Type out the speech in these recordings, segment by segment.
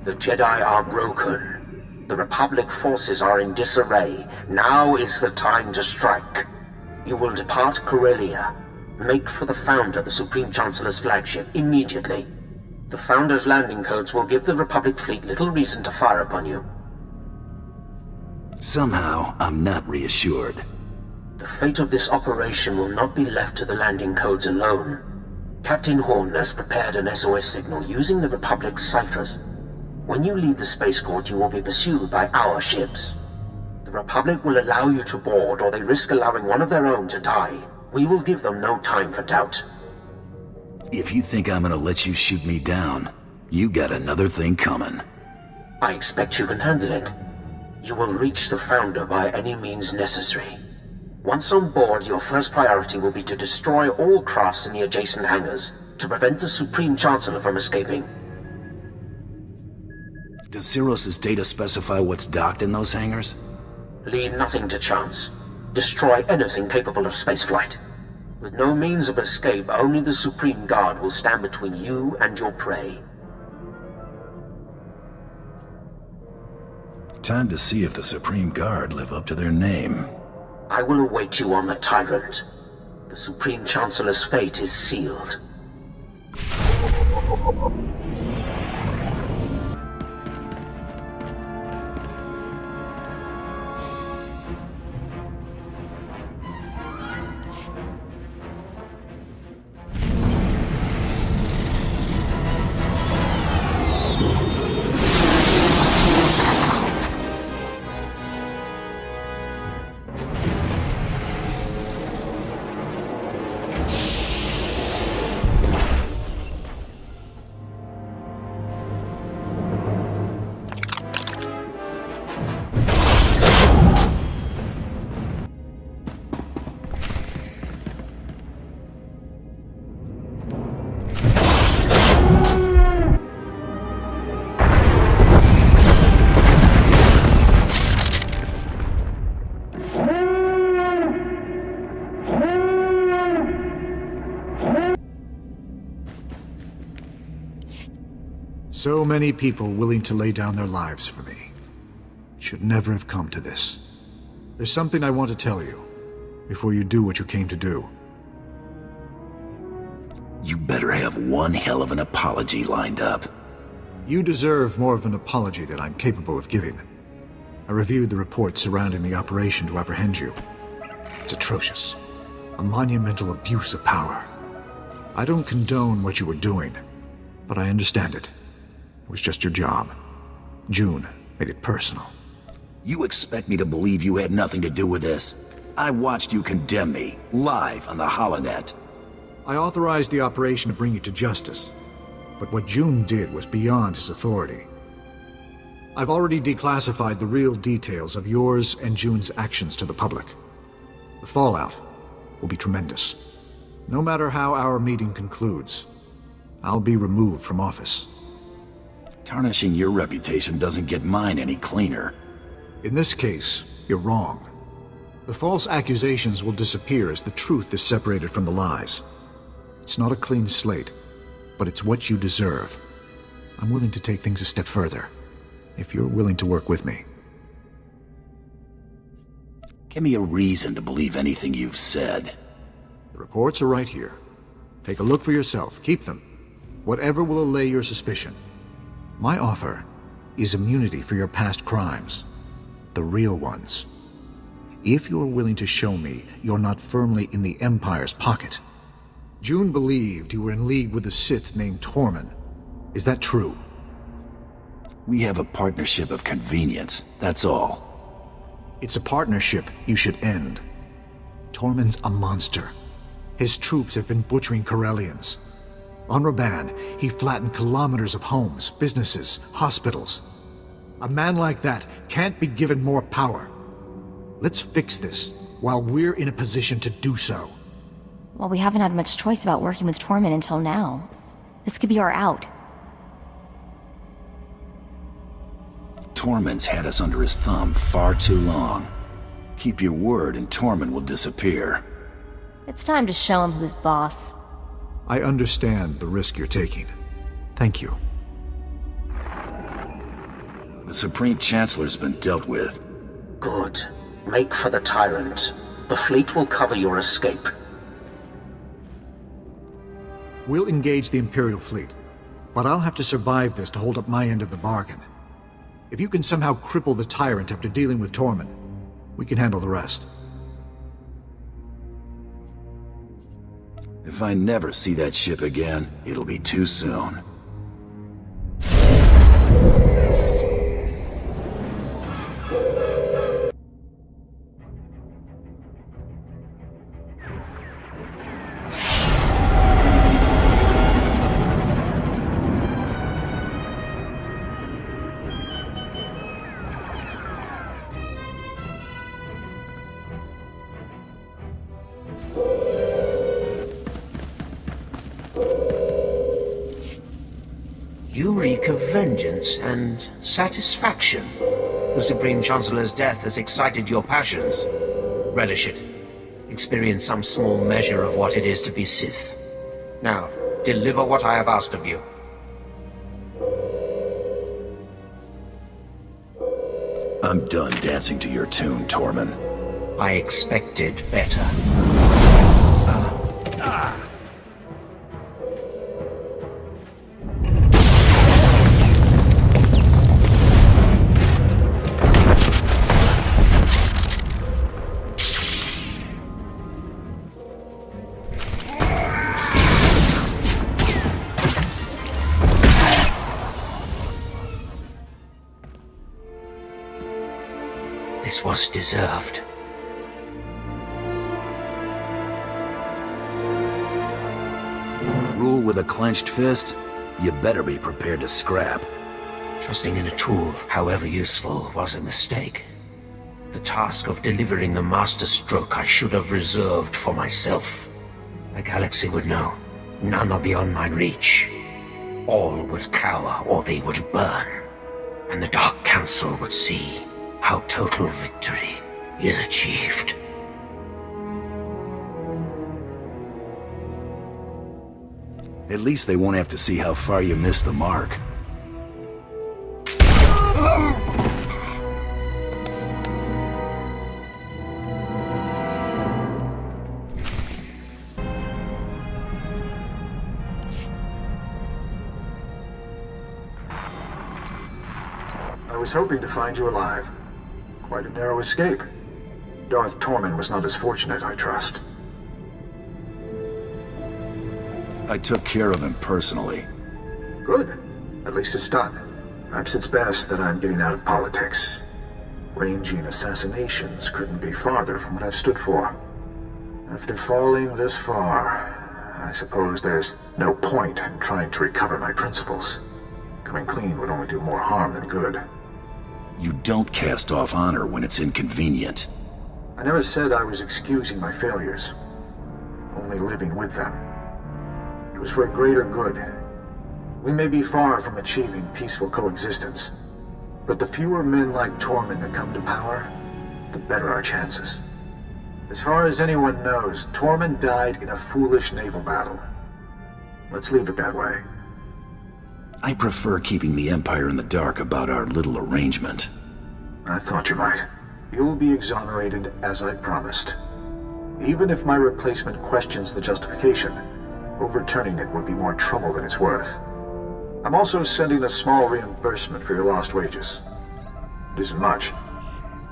The Jedi are broken. The Republic forces are in disarray. Now is the time to strike. You will depart Corellia. Make for the Founder, the Supreme Chancellor's flagship, immediately. The Founder's landing codes will give the Republic fleet little reason to fire upon you. Somehow, I'm not reassured. The fate of this operation will not be left to the landing codes alone. Captain Horn has prepared an SOS signal using the Republic's ciphers. When you leave the spaceport, you will be pursued by our ships. The Republic will allow you to board, or they risk allowing one of their own to die. We will give them no time for doubt. If you think I'm gonna let you shoot me down, you got another thing coming. I expect you can handle it. You will reach the Founder by any means necessary. Once on board, your first priority will be to destroy all crafts in the adjacent hangars, to prevent the Supreme Chancellor from escaping. Does Cyros's data specify what's docked in those hangars? Leave nothing to chance. Destroy anything capable of spaceflight. With no means of escape, only the Supreme Guard will stand between you and your prey. Time to see if the Supreme Guard live up to their name. I will await you on the Tyrant. The Supreme Chancellor's fate is sealed. So many people willing to lay down their lives for me. It should never have come to this. There's something I want to tell you, before you do what you came to do. You better have one hell of an apology lined up. You deserve more of an apology than I'm capable of giving. I reviewed the reports surrounding the operation to apprehend you. It's atrocious. A monumental abuse of power. I don't condone what you were doing, but I understand it. It was just your job. June made it personal. You expect me to believe you had nothing to do with this? I watched you condemn me, live on the holonet. I authorized the operation to bring you to justice, but what June did was beyond his authority. I've already declassified the real details of yours and June's actions to the public. The fallout will be tremendous. No matter how our meeting concludes, I'll be removed from office. Tarnishing your reputation doesn't get mine any cleaner. In this case, you're wrong. The false accusations will disappear as the truth is separated from the lies. It's not a clean slate, but it's what you deserve. I'm willing to take things a step further, if you're willing to work with me. Give me a reason to believe anything you've said. The reports are right here. Take a look for yourself. Keep them. Whatever will allay your suspicion. My offer is immunity for your past crimes. The real ones. If you're willing to show me you're not firmly in the Empire's pocket. June believed you were in league with a Sith named Tormund. Is that true? We have a partnership of convenience, that's all. It's a partnership you should end. Tormund's a monster. His troops have been butchering Corellians. On Raban, he flattened kilometers of homes, businesses, hospitals. A man like that can't be given more power. Let's fix this while we're in a position to do so. Well, we haven't had much choice about working with Tormund until now. This could be our out. Tormund's had us under his thumb far too long. Keep your word and Tormund will disappear. It's time to show him who's boss. I understand the risk you're taking. Thank you. The Supreme Chancellor's been dealt with. Good. Make for the Tyrant. The fleet will cover your escape. We'll engage the Imperial fleet, but I'll have to survive this to hold up my end of the bargain. If you can somehow cripple the Tyrant after dealing with Tormund, we can handle the rest. If I never see that ship again, it'll be too soon. You reek of vengeance and satisfaction. The Supreme Chancellor's death has excited your passions. Relish it. Experience some small measure of what it is to be Sith. Now, deliver what I have asked of you. I'm done dancing to your tune, Tormund. I expected better. This was deserved. Rule with a clenched fist? You better be prepared to scrap. Trusting in a tool, however useful, was a mistake. The task of delivering the master stroke I should have reserved for myself. The galaxy would know. None are beyond my reach. All would cower or they would burn. And the Dark Council would see how total victory is achieved. At least they won't have to see how far you missed the mark. I was hoping to find you alive. Quite a narrow escape. Darth Tormund was not as fortunate, I trust. I took care of him personally. Good. At least it's done. Perhaps it's best that I'm getting out of politics. Ranging assassinations couldn't be farther from what I've stood for. After falling this far, I suppose there's no point in trying to recover my principles. Coming clean would only do more harm than good. You don't cast off honor when it's inconvenient. I never said I was excusing my failures. Only living with them. It was for a greater good. We may be far from achieving peaceful coexistence, but the fewer men like Tormund that come to power, the better our chances. As far as anyone knows, Tormund died in a foolish naval battle. Let's leave it that way. I prefer keeping the Empire in the dark about our little arrangement. I thought you might. You'll be exonerated as I promised. Even if my replacement questions the justification, overturning it would be more trouble than it's worth. I'm also sending a small reimbursement for your lost wages. It isn't much.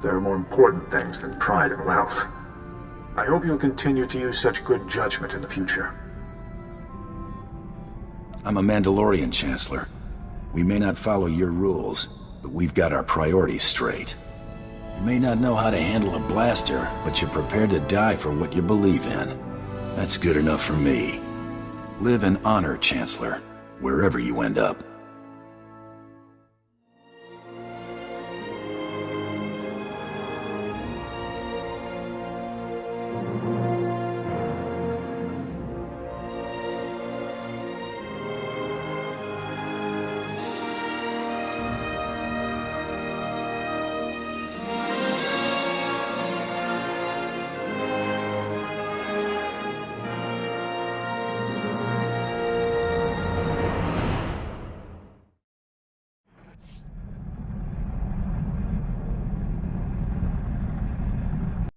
There are more important things than pride and wealth. I hope you'll continue to use such good judgment in the future. I'm a Mandalorian, Chancellor. We may not follow your rules, but we've got our priorities straight. You may not know how to handle a blaster, but you're prepared to die for what you believe in. That's good enough for me. Live in honor, Chancellor, wherever you end up.